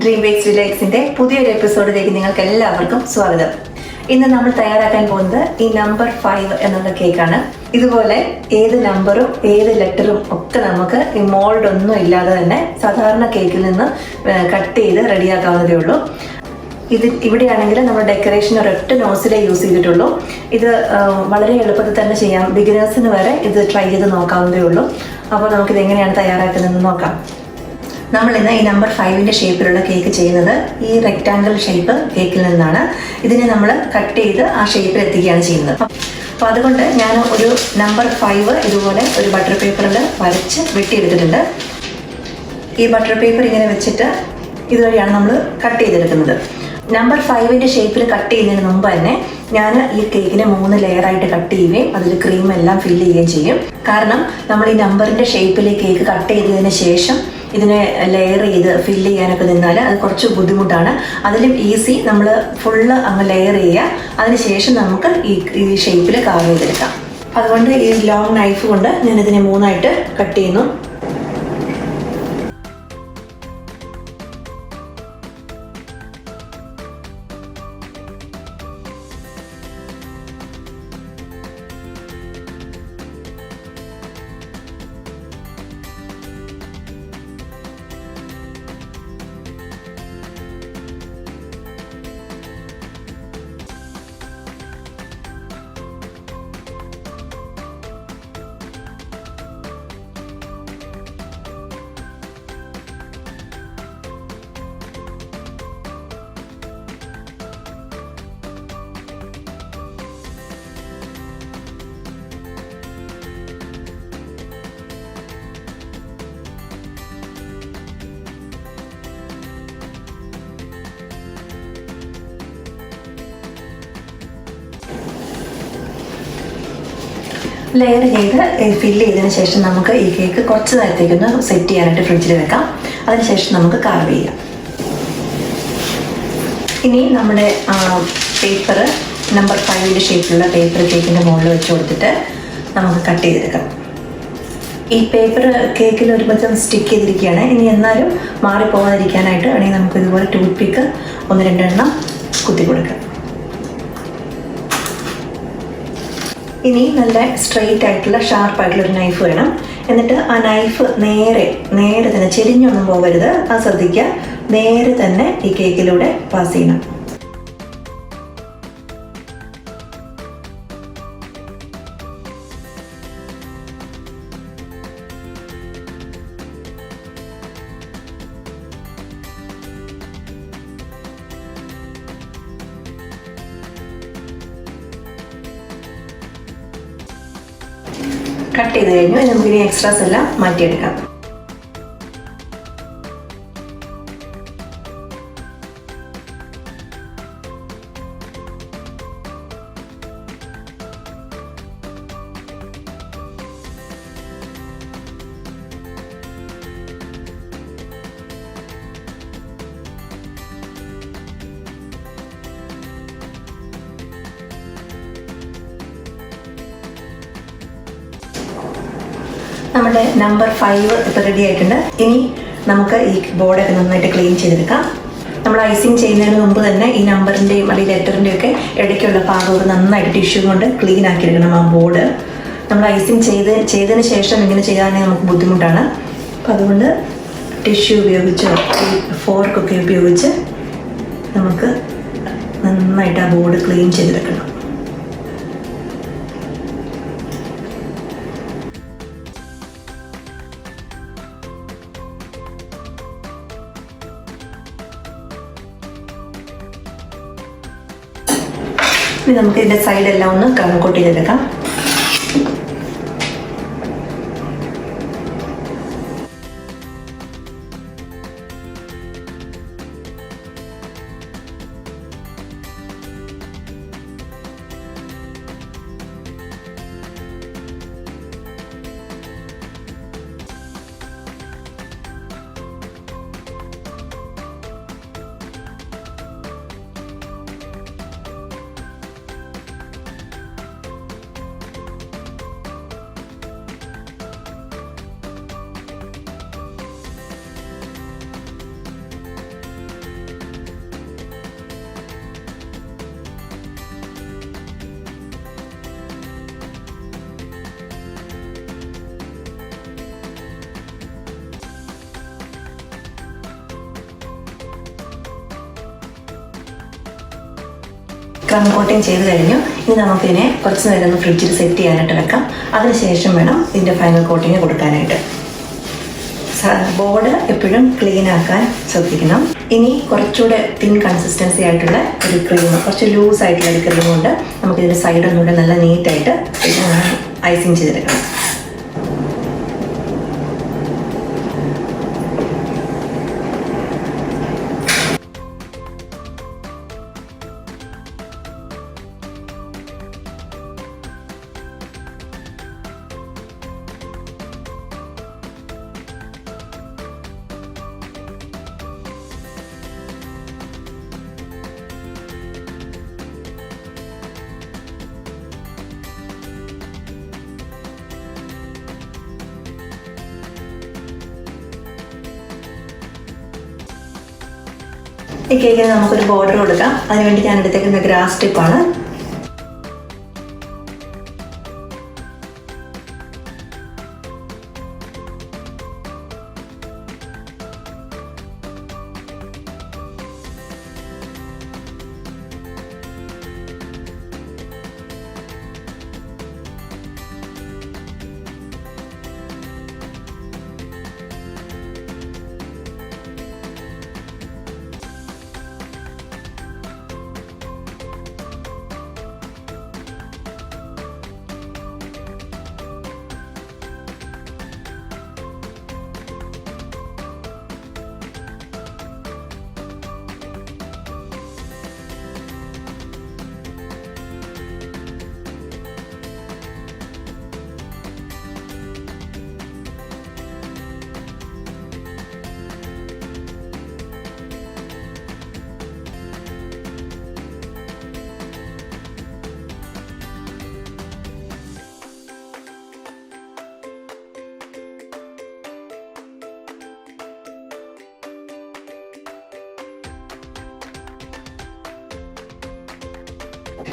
DreamBakes Delights പുതിയൊരു എപ്പിസോഡിലേക്ക് നിങ്ങൾക്ക് എല്ലാവർക്കും സ്വാഗതം. ഇന്ന് നമ്മൾ തയ്യാറാക്കാൻ പോകുന്നത് ഈ നമ്പർ 5 എന്നുള്ള കേക്കാണ്. ഇതുപോലെ ഏത് നമ്പറും ഏത് ലെറ്ററും ഒക്കെ നമുക്ക് ഈ മോൾഡ് ഒന്നും ഇല്ലാതെ തന്നെ സാധാരണ കേക്കിൽ നിന്ന് കട്ട് ചെയ്ത് റെഡിയാക്കാവുന്നതേ ഉള്ളൂ. ഇവിടെയാണെങ്കിൽ നമ്മൾ ഡെക്കറേഷൻ ഒരൊറ്റ നോസിലേ യൂസ് ചെയ്തിട്ടുള്ളൂ. ഇത് വളരെ എളുപ്പത്തിൽ തന്നെ ചെയ്യാം. ബിഗിനേഴ്സിന് വരെ ഇത് ട്രൈ ചെയ്ത് നോക്കാവുന്നതേ ഉള്ളൂ. അപ്പോൾ നമുക്കിത് എങ്ങനെയാണ് തയ്യാറാക്കുന്നതെന്ന് നോക്കാം. നമ്മൾ ഇന്ന് ഈ നമ്പർ 5ന്റെ ഷേപ്പിലുള്ള കേക്ക് ചെയ്യുന്നത് ഈ റെക്റ്റാങ്കിൾ ഷേപ്പ് കേക്കിൽ നിന്നാണ്. ഇതിനെ നമ്മൾ കട്ട് ചെയ്ത് ആ ഷേപ്പിൽ എത്തിക്കുകയാണ് ചെയ്യുന്നത്. അപ്പോൾ അതുകൊണ്ട് ഞാൻ ഒരു നമ്പർ 5 ഇതുപോലെ ഒരു ബട്ടർ പേപ്പറിൽ വരച്ച് വെട്ടിയെടുത്തിട്ടുണ്ട്. ഈ ബട്ടർ പേപ്പർ ഇങ്ങനെ വെച്ചിട്ട് ഇതുവഴിയാണ് നമ്മൾ കട്ട് ചെയ്തെടുക്കുന്നത്. നമ്പർ 5ന്റെ ഷേപ്പിൽ കട്ട് ചെയ്യുന്നതിന് മുമ്പ് തന്നെ ഞാൻ ഈ കേക്കിനെ 3 ലെയറായിട്ട് കട്ട് ചെയ്യുകയും അതിൽ ക്രീം എല്ലാം ഫില്ല് ചെയ്യുകയും ചെയ്യും. കാരണം നമ്മൾ ഈ നമ്പറിൻ്റെ ഷേപ്പിൽ കേക്ക് കട്ട് ചെയ്തതിന് ശേഷം ഇതിനെ ലെയർ ചെയ്ത് ഫില്ല് ചെയ്യാനൊക്കെ നിന്നാൽ അത് കുറച്ച് ബുദ്ധിമുട്ടാണ്. അതിലും ഈസി നമ്മൾ ഫുള്ള് അങ്ങ് ലെയർ ചെയ്യുക, അതിനുശേഷം നമുക്ക് ഈ ഷേപ്പിൽ കാർവ് ചെയ്തെടുക്കാം. അതുകൊണ്ട് ഈ ലോങ് നൈഫ് കൊണ്ട് ഞാനിതിനെ 3ആയിട്ട് കട്ട് ചെയ്യുന്നു. ലെയർ ചെയ്ത് ഫില്ല് ചെയ്തതിന് ശേഷം നമുക്ക് ഈ കേക്ക് കുറച്ച് നേരത്തേക്കൊന്ന് സെറ്റ് ചെയ്യാനായിട്ട് ഫ്രിഡ്ജിൽ വെക്കാം. അതിനുശേഷം നമുക്ക് കാർവ് ചെയ്യാം. ഇനി നമ്മുടെ പേപ്പർ നമ്പർ 5ന്റെ ഷേപ്പിലുള്ള പേപ്പർ കേക്കിൻ്റെ മുകളിൽ വെച്ച് കൊടുത്തിട്ട് നമുക്ക് കട്ട് ചെയ്തെടുക്കാം. ഈ പേപ്പർ കേക്കിൽ ഒരു മൊത്തം സ്റ്റിക്ക് ചെയ്തിരിക്കുകയാണ്. ഇനി എന്നാലും മാറിപ്പോകാതിരിക്കാനായിട്ട് വേണമെങ്കിൽ നമുക്ക് ഇതുപോലെ ടൂത്ത് പിക്ക് 1-2 എണ്ണം കുത്തി കൊടുക്കാം. ഇനി നല്ല സ്ട്രെയിറ്റ് ആയിട്ടുള്ള ഷാർപ്പായിട്ടുള്ള ഒരു നൈഫ് വേണം. എന്നിട്ട് ആ നൈഫ് നേരെ തന്നെ ചെരിഞ്ഞൊന്നും പോകരുത്, അത് ശ്രദ്ധിക്കുക. നേരെ തന്നെ ഈ കേക്കിലൂടെ പാസ് ചെയ്യണം. കട്ട് ചെയ്ത് കഴിഞ്ഞു. നമുക്കിനി എക്സ്ട്രാസ് എല്ലാം മാറ്റിയെടുക്കാം. നമ്മുടെ നമ്പർ 5 ഇപ്പോൾ റെഡി ആയിട്ടുണ്ട്. ഇനി നമുക്ക് ഈ ബോർഡൊക്കെ നന്നായിട്ട് ക്ലീൻ ചെയ്തെടുക്കാം. നമ്മൾ ഐസിങ് ചെയ്യുന്നതിന് മുമ്പ് തന്നെ ഈ നമ്പറിൻ്റെയും അല്ലെങ്കിൽ ലെറ്ററിൻ്റെയും ഒക്കെ ഇടയ്ക്കുള്ള ഭാഗമൊക്കെ നന്നായിട്ട് ടിഷ്യൂ കൊണ്ട് ക്ലീൻ ആക്കിയെടുക്കണം. ആ ബോർഡ് നമ്മൾ ഐസിങ് ചെയ്തതിന് ശേഷം ഇങ്ങനെ ചെയ്യാനാണെങ്കിൽ നമുക്ക് ബുദ്ധിമുട്ടാണ്. അപ്പോൾ അതുകൊണ്ട് ടിഷ്യൂ ഉപയോഗിച്ചോ ഈ ഫോർക്കൊക്കെ ഉപയോഗിച്ച് നമുക്ക് നന്നായിട്ട് ആ ബോർഡ് ക്ലീൻ ചെയ്തെടുക്കണം. ഇനി നമുക്ക് ഇതിൻ്റെ സൈഡെല്ലാം ഒന്ന് കോട്ട് ചെയ്തെടുക്കാം. ക്രം കോട്ടിങ് ചെയ്ത് കഴിഞ്ഞു. ഇനി നമുക്കിതിനെ കുറച്ച് നേരം ഒന്ന് ഫ്രിഡ്ജിൽ സെറ്റ് ചെയ്യാനായിട്ട് വെക്കാം. അതിനുശേഷം വേണം ഇതിൻ്റെ ഫൈനൽ കോട്ടിങ് കൊടുക്കാനായിട്ട്. ബോർഡ് എപ്പോഴും ക്ലീൻ ആക്കാൻ ശ്രദ്ധിക്കണം. ഇനി കുറച്ചുകൂടെ തിൻ കൺസിസ്റ്റൻസി ആയിട്ടുള്ള ഒരു ക്രീം, കുറച്ച് ലൂസ് ആയിട്ടുള്ള ഒരു ക്രീം കൊണ്ട് നമുക്കിതിൻ്റെ സൈഡ് ഒന്നുകൂടെ നല്ല നീറ്റായിട്ട് ഐസിങ് ചെയ്തെടുക്കണം. ഈ കേക്കിന് നമുക്കൊരു ബോർഡർ കൊടുക്കാം. അതിനുവേണ്ടി ഞാൻ എടുത്തേക്കുന്ന ഗ്രാസ് ടിപ്പാണ്.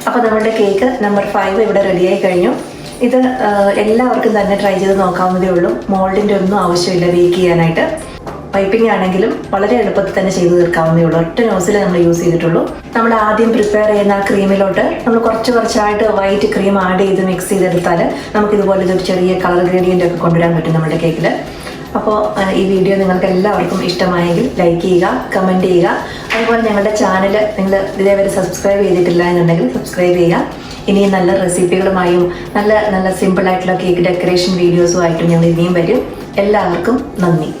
അപ്പോൾ നമ്മുടെ കേക്ക് നമ്പർ 5 ഇവിടെ റെഡിയായി കഴിഞ്ഞു. ഇത് എല്ലാവർക്കും തന്നെ ട്രൈ ചെയ്ത് നോക്കാവുന്നതേ ഉള്ളൂ. മോൾഡിൻ്റെ ഒന്നും ആവശ്യമില്ല ബേക്ക് ചെയ്യാനായിട്ട്. പൈപ്പിംഗ് ആണെങ്കിലും വളരെ എളുപ്പത്തിൽ തന്നെ ചെയ്ത് തീർക്കാവുന്നതേ ഉള്ളൂ. ഒറ്റ നോസിൽ നമ്മൾ യൂസ് ചെയ്തിട്ടുള്ളൂ. നമ്മൾ ആദ്യം പ്രിപ്പയർ ചെയ്യുന്ന ആ ക്രീമിലോട്ട് നമ്മൾ കുറച്ചായിട്ട് വൈറ്റ് ക്രീം ആഡ് ചെയ്ത് മിക്സ് ചെയ്തെടുത്താൽ നമുക്കിതുപോലെ ഇതൊരു ചെറിയ കളർ ഗ്രേഡിയൻ്റ് ഒക്കെ കൊണ്ടുവരാൻ പറ്റും നമ്മുടെ കേക്കിൽ. അപ്പോൾ ഈ വീഡിയോ നിങ്ങൾക്ക് എല്ലാവർക്കും ഇഷ്ടമായെങ്കിൽ ലൈക്ക് ചെയ്യുക, കമൻറ്റ് ചെയ്യുക. അതുപോലെ ഞങ്ങളുടെ ചാനൽ നിങ്ങൾ ഇതേവരെ സബ്സ്ക്രൈബ് ചെയ്തിട്ടില്ല എന്നുണ്ടെങ്കിൽ സബ്സ്ക്രൈബ് ചെയ്യുക. ഇനിയും നല്ല റെസിപ്പികളുമായും നല്ല സിമ്പിളായിട്ടുള്ള കേക്ക് ഡെക്കറേഷൻ വീഡിയോസുമായിട്ടും ഞങ്ങൾ ഇനിയും വരും. എല്ലാവർക്കും നന്ദി.